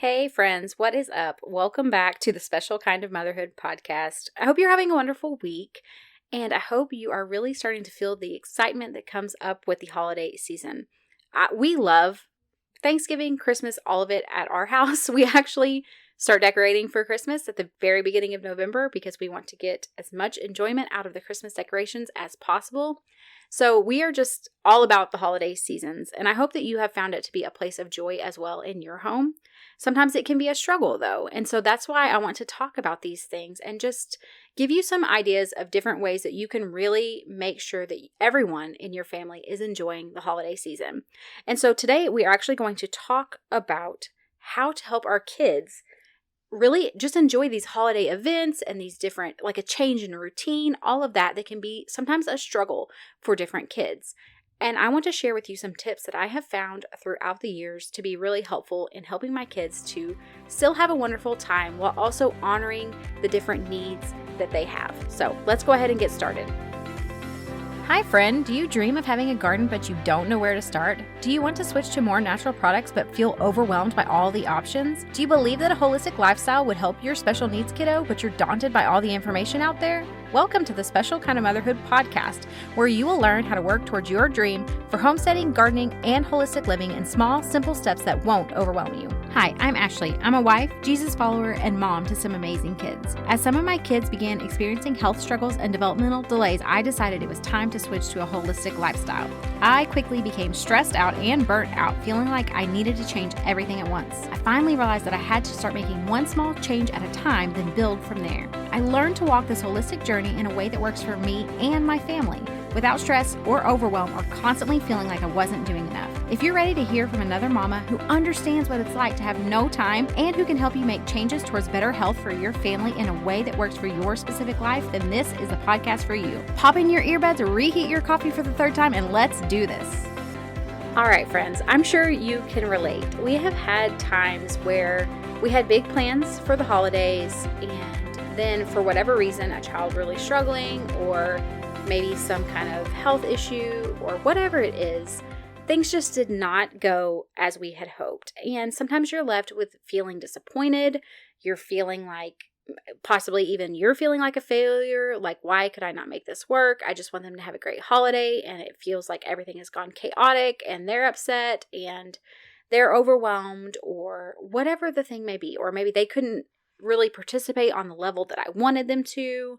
Hey friends, what is up? Welcome back to the Special Kind of Motherhood podcast. I hope you're having a wonderful week, and I hope you are really starting to feel the excitement that comes up with the holiday season. We love Thanksgiving, Christmas, all of it at our house. We actually start decorating for Christmas at the very beginning of November because we want to get as much enjoyment out of the Christmas decorations as possible. So we are just all about the holiday seasons, and I hope that you have found it to be a place of joy as well in your home. Sometimes it can be a struggle though, and so that's why I want to talk about these things and just give you some ideas of different ways that you can really make sure that everyone in your family is enjoying the holiday season. And so today we are actually going to talk about how to help our kids really just enjoy these holiday events and these different, like a change in routine, all of that can be sometimes a struggle for different kids. And I want to share with you some tips that I have found throughout the years to be really helpful in helping my kids to still have a wonderful time while also honoring the different needs that they have. So let's go ahead and get started. Hi friend, do you dream of having a garden but you don't know where to start? Do you want to switch to more natural products but feel overwhelmed by all the options? Do you believe that a holistic lifestyle would help your special needs kiddo but you're daunted by all the information out there? Welcome to the Special Kind of Motherhood podcast, where you will learn how to work towards your dream for homesteading, gardening, and holistic living in small, simple steps that won't overwhelm you. Hi, I'm Ashley. I'm a wife, Jesus follower, and mom to some amazing kids. As some of my kids began experiencing health struggles and developmental delays, I decided it was time to switch to a holistic lifestyle. I quickly became stressed out and burnt out, feeling like I needed to change everything at once. I finally realized that I had to start making one small change at a time, then build from there. I learned to walk this holistic journey in a way that works for me and my family, without stress or overwhelm or constantly feeling like I wasn't doing enough. If you're ready to hear from another mama who understands what it's like to have no time and who can help you make changes towards better health for your family in a way that works for your specific life, then this is the podcast for you. Pop in your earbuds, reheat your coffee for the third time, and let's do this. All right, friends, I'm sure you can relate. We have had times where we had big plans for the holidays, and then for whatever reason, a child really struggling, or maybe some kind of health issue, or whatever it is, things just did not go as we had hoped. And sometimes you're left with feeling disappointed. You're feeling like, possibly even you're feeling like a failure. Like, why could I not make this work? I just want them to have a great holiday. And it feels like everything has gone chaotic and they're upset and they're overwhelmed, or whatever the thing may be. Or maybe they couldn't really participate on the level that I wanted them to.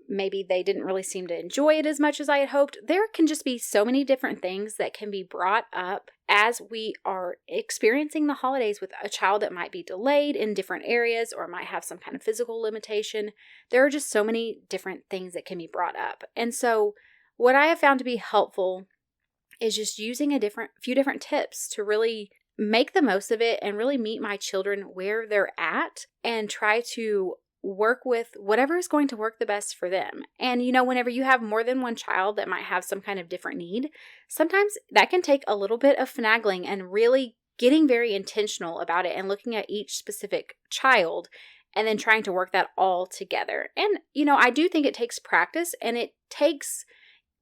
Maybe they didn't really seem to enjoy it as much as I had hoped. There can just be so many different things that can be brought up as we are experiencing the holidays with a child that might be delayed in different areas or might have some kind of physical limitation. There are just so many different things that can be brought up. And so what I have found to be helpful is just using a few different tips to really make the most of it and really meet my children where they're at and try to work with whatever is going to work the best for them. And whenever you have more than one child that might have some kind of different need, sometimes that can take a little bit of finagling and really getting very intentional about it and looking at each specific child and then trying to work that all together. And, I do think it takes practice, and it takes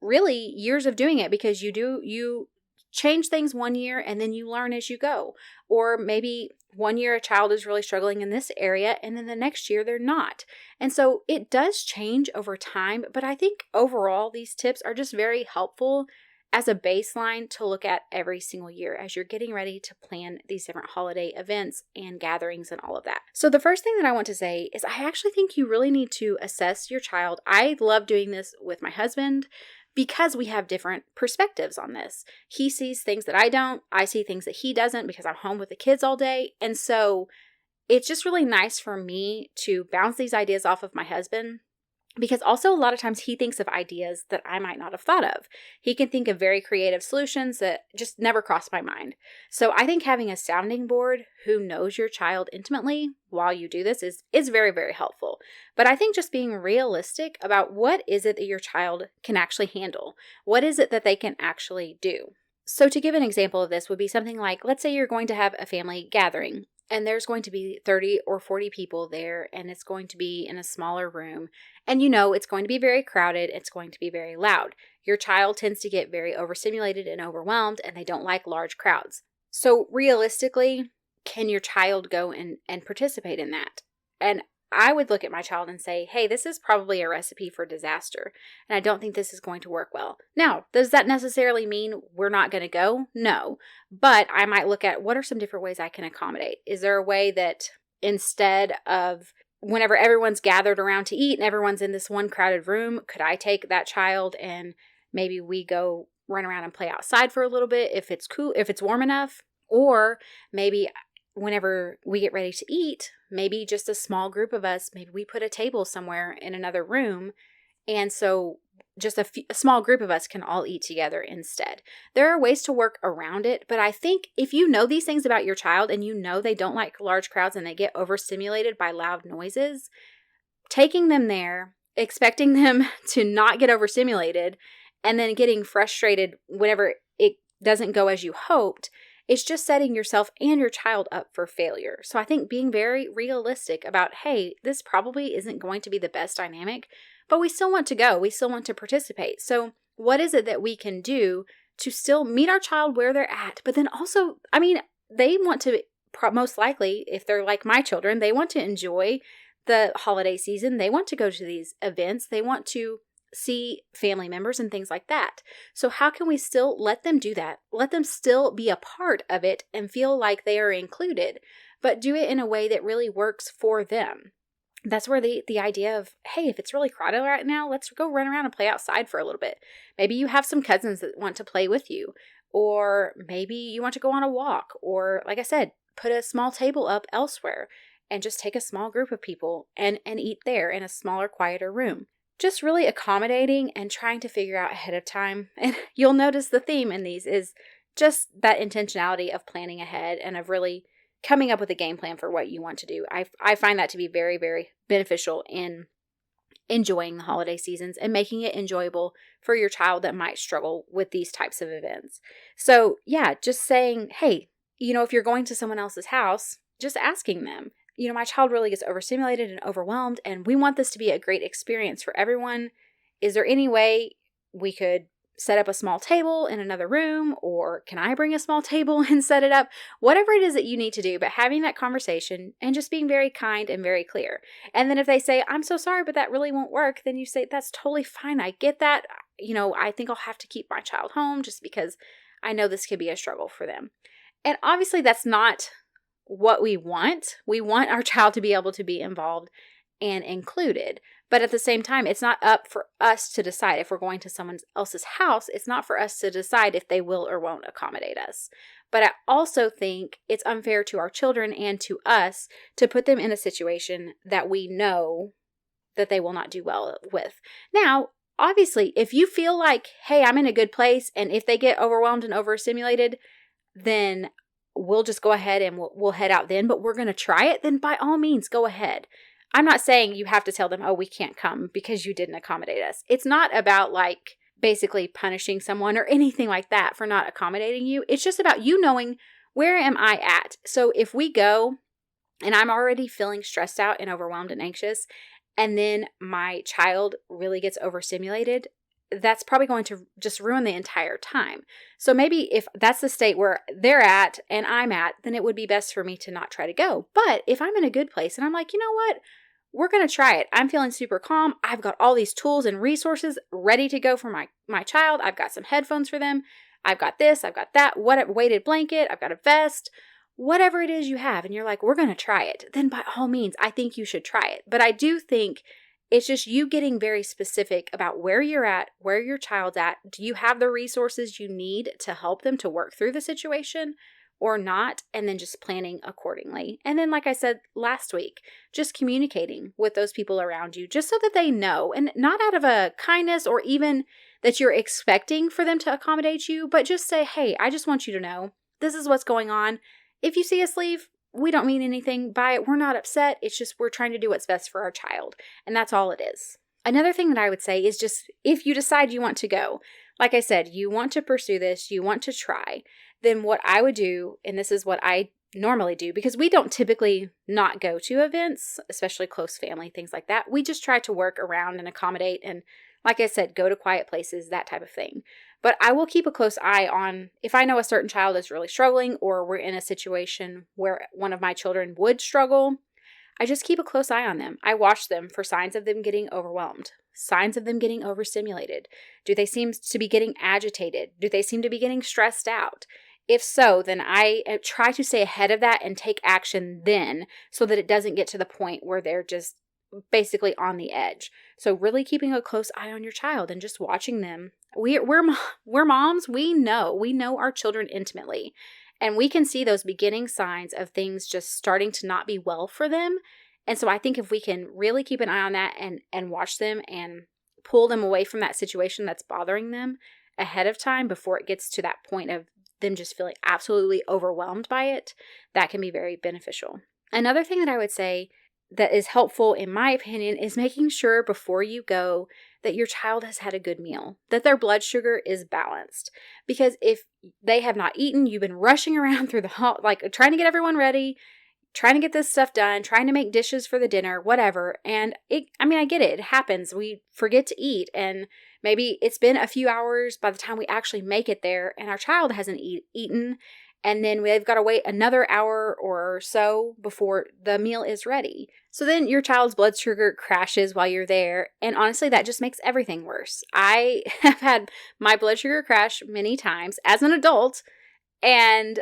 really years of doing it, because you change things one year and then you learn as you go. Or maybe one year a child is really struggling in this area and then the next year they're not. And so it does change over time, but I think overall these tips are just very helpful as a baseline to look at every single year as you're getting ready to plan these different holiday events and gatherings and all of that. So the first thing that I want to say is I actually think you really need to assess your child. I love doing this with my husband, because we have different perspectives on this. He sees things that I don't. I see things that he doesn't because I'm home with the kids all day. And so it's just really nice for me to bounce these ideas off of my husband, because also a lot of times he thinks of ideas that I might not have thought of. He can think of very creative solutions that just never crossed my mind. So I think having a sounding board who knows your child intimately while you do this is very, very helpful. But I think just being realistic about what is it that your child can actually handle? What is it that they can actually do? So to give an example of this would be something like, let's say you're going to have a family gathering, and there's going to be 30 or 40 people there, and it's going to be in a smaller room. And it's going to be very crowded. It's going to be very loud. Your child tends to get very overstimulated and overwhelmed, and they don't like large crowds. So realistically, can your child go and participate in that? And I would look at my child and say, hey, this is probably a recipe for disaster, and I don't think this is going to work well. Now, does that necessarily mean we're not going to go? No. But I might look at what are some different ways I can accommodate? Is there a way that instead of whenever everyone's gathered around to eat and everyone's in this one crowded room, could I take that child and maybe we go run around and play outside for a little bit if it's cool, if it's warm enough? Or maybe whenever we get ready to eat, maybe just a small group of us, maybe we put a table somewhere in another room. And so just a small group of us can all eat together instead. There are ways to work around it, but I think if you know these things about your child and you know they don't like large crowds and they get overstimulated by loud noises, taking them there, expecting them to not get overstimulated, and then getting frustrated whenever it doesn't go as you hoped, it's just setting yourself and your child up for failure. So I think being very realistic about, hey, this probably isn't going to be the best dynamic, but we still want to go. We still want to participate. So what is it that we can do to still meet our child where they're at? But then also, I mean, they want to, most likely, if they're like my children, they want to enjoy the holiday season. They want to go to these events. They want to see family members and things like that. So how can we still let them do that? Let them still be a part of it and feel like they are included, but do it in a way that really works for them. That's where the idea of, hey, if it's really crowded right now, let's go run around and play outside for a little bit. Maybe you have some cousins that want to play with you, or maybe you want to go on a walk, or like I said, put a small table up elsewhere and just take a small group of people and eat there in a smaller, quieter room. Just really accommodating and trying to figure out ahead of time. And you'll notice the theme in these is just that intentionality of planning ahead and of really coming up with a game plan for what you want to do. I find that to be very, very beneficial in enjoying the holiday seasons and making it enjoyable for your child that might struggle with these types of events. So yeah, just saying, hey, if you're going to someone else's house, just asking them, my child really gets overstimulated and overwhelmed, and we want this to be a great experience for everyone. Is there any way we could set up a small table in another room, or can I bring a small table and set it up? Whatever it is that you need to do, but having that conversation and just being very kind and very clear. And then if they say, I'm so sorry, but that really won't work, then you say, that's totally fine. I get that. I think I'll have to keep my child home just because I know this could be a struggle for them. And obviously that's not what we want. We want our child to be able to be involved and included. But at the same time, it's not up for us to decide if we're going to someone else's house. It's not for us to decide if they will or won't accommodate us. But I also think it's unfair to our children and to us to put them in a situation that we know that they will not do well with. Now, obviously, if you feel like, hey, I'm in a good place, and if they get overwhelmed and overstimulated, then we'll just go ahead and we'll head out then, but we're going to try it, then by all means, go ahead. I'm not saying you have to tell them, oh, we can't come because you didn't accommodate us. It's not about like basically punishing someone or anything like that for not accommodating you. It's just about you knowing, where am I at? So if we go and I'm already feeling stressed out and overwhelmed and anxious, and then my child really gets overstimulated, that's probably going to just ruin the entire time. So maybe if that's the state where they're at and I'm at, then it would be best for me to not try to go. But if I'm in a good place and I'm like, you know what? We're going to try it. I'm feeling super calm. I've got all these tools and resources ready to go for my child. I've got some headphones for them. I've got this. I've got that. What a weighted blanket. I've got a vest. Whatever it is you have. And you're like, we're going to try it. Then by all means, I think you should try it. But I do think it's just you getting very specific about where you're at, where your child's at. Do you have the resources you need to help them to work through the situation or not? And then just planning accordingly. And then, like I said last week, just communicating with those people around you just so that they know, and not out of a kindness or even that you're expecting for them to accommodate you, but just say, hey, I just want you to know this is what's going on. If you see us leave, we don't mean anything by it. We're not upset. It's just we're trying to do what's best for our child. And that's all it is. Another thing that I would say is just if you decide you want to go, like I said, you want to pursue this, you want to try, then what I would do, and this is what I normally do, because we don't typically not go to events, especially close family, things like that. We just try to work around and accommodate and, like I said, go to quiet places, that type of thing. But I will keep a close eye on if I know a certain child is really struggling or we're in a situation where one of my children would struggle. I just keep a close eye on them. I watch them for signs of them getting overwhelmed, signs of them getting overstimulated. Do they seem to be getting agitated? Do they seem to be getting stressed out? If so, then I try to stay ahead of that and take action then so that it doesn't get to the point where they're just basically on the edge. So really keeping a close eye on your child and just watching them. We're moms. We know our children intimately. And we can see those beginning signs of things just starting to not be well for them. And so I think if we can really keep an eye on that and watch them and pull them away from that situation that's bothering them ahead of time before it gets to that point of them just feeling absolutely overwhelmed by it, that can be very beneficial. Another thing that I would say that is helpful, in my opinion, is making sure before you go that your child has had a good meal, that their blood sugar is balanced. Because if they have not eaten, you've been rushing around through the hall, like trying to get everyone ready, trying to get this stuff done, trying to make dishes for the dinner, whatever. And I get it. It happens. We forget to eat. And maybe it's been a few hours by the time we actually make it there and our child hasn't eaten. And then they've got to wait another hour or so before the meal is ready. So then your child's blood sugar crashes while you're there. And honestly, that just makes everything worse. I have had my blood sugar crash many times as an adult. And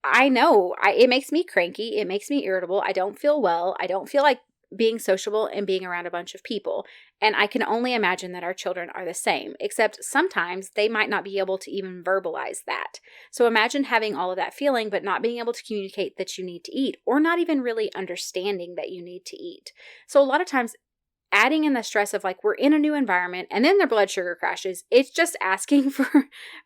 I know it makes me cranky. It makes me irritable. I don't feel well. I don't feel like being sociable and being around a bunch of people. And I can only imagine that our children are the same, except sometimes they might not be able to even verbalize that. So imagine having all of that feeling, but not being able to communicate that you need to eat, or not even really understanding that you need to eat. So a lot of times, adding in the stress of like, we're in a new environment and then their blood sugar crashes, it's just asking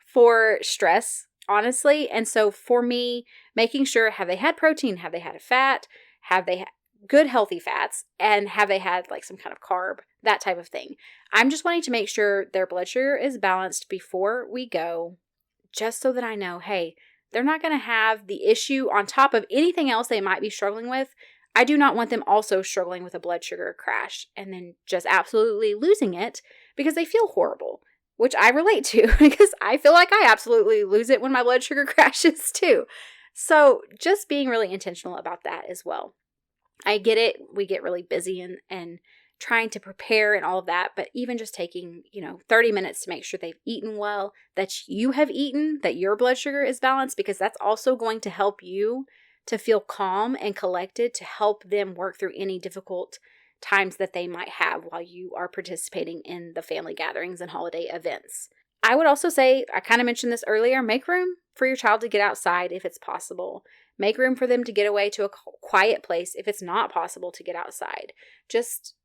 for stress, honestly. And so for me, making sure, have they had protein? Have they had a fat? Have they good healthy fats, and have they had like some kind of carb, that type of thing. I'm just wanting to make sure their blood sugar is balanced before we go, just so that I know, hey, they're not going to have the issue on top of anything else they might be struggling with. I do not want them also struggling with a blood sugar crash and then just absolutely losing it because they feel horrible, which I relate to because I feel like I absolutely lose it when my blood sugar crashes too. So just being really intentional about that as well. I get it. We get really busy and trying to prepare and all of that. But even just taking, 30 minutes to make sure they've eaten well, that you have eaten, that your blood sugar is balanced, because that's also going to help you to feel calm and collected to help them work through any difficult times that they might have while you are participating in the family gatherings and holiday events. I would also say, I kind of mentioned this earlier, make room for your child to get outside if it's possible. Make room for them to get away to a quiet place if it's not possible to get outside. Just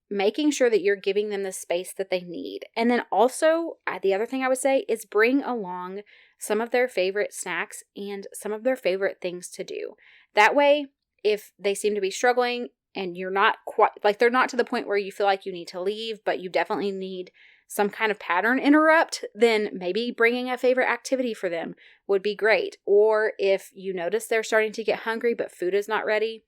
making sure that you're giving them the space that they need. And then also, the other thing I would say is bring along some of their favorite snacks and some of their favorite things to do. That way, if they seem to be struggling and you're not quite, like they're not to the point where you feel like you need to leave, but you definitely need some kind of pattern interrupt, then maybe bringing a favorite activity for them would be great. Or if you notice they're starting to get hungry, but food is not ready,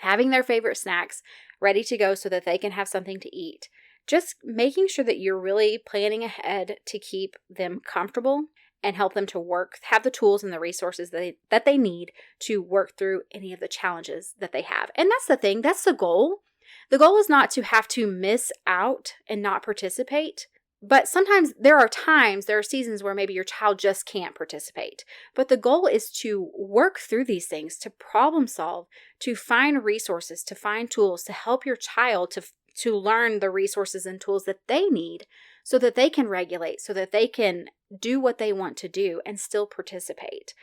having their favorite snacks ready to go so that they can have something to eat. Just making sure that you're really planning ahead to keep them comfortable and help them to have the tools and the resources that they need to work through any of the challenges that they have. And that's the thing, that's the goal. The goal is not to have to miss out and not participate, but sometimes there are seasons where maybe your child just can't participate. But the goal is to work through these things, to problem solve, to find resources, to find tools, to help your child to learn the resources and tools that they need so that they can regulate, so that they can do what they want to do and still participate.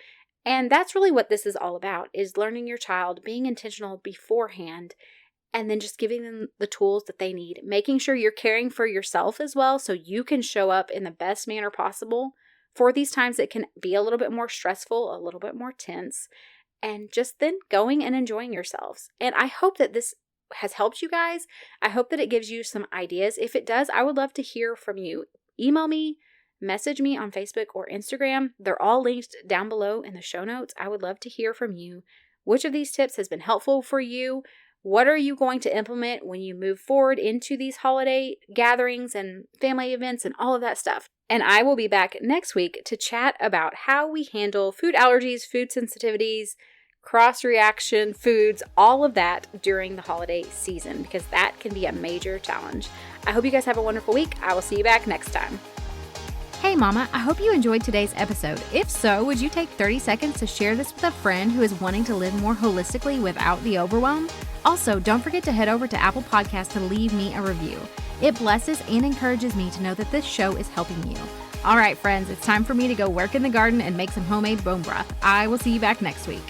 And that's really what this is all about, is learning your child, being intentional beforehand, and then just giving them the tools that they need, making sure you're caring for yourself as well so you can show up in the best manner possible for these times that can be a little bit more stressful, a little bit more tense, and just then going and enjoying yourselves. And I hope that this has helped you guys. I hope that it gives you some ideas. If it does, I would love to hear from you. Email me, message me on Facebook or Instagram. They're all linked down below in the show notes. I would love to hear from you. Which of these tips has been helpful for you? What are you going to implement when you move forward into these holiday gatherings and family events and all of that stuff? And I will be back next week to chat about how we handle food allergies, food sensitivities, cross-reaction foods, all of that during the holiday season, because that can be a major challenge. I hope you guys have a wonderful week. I will see you back next time. Hey Mama, I hope you enjoyed today's episode. If so, would you take 30 seconds to share this with a friend who is wanting to live more holistically without the overwhelm? Also, don't forget to head over to Apple Podcasts to leave me a review. It blesses and encourages me to know that this show is helping you. All right, friends, it's time for me to go work in the garden and make some homemade bone broth. I will see you back next week.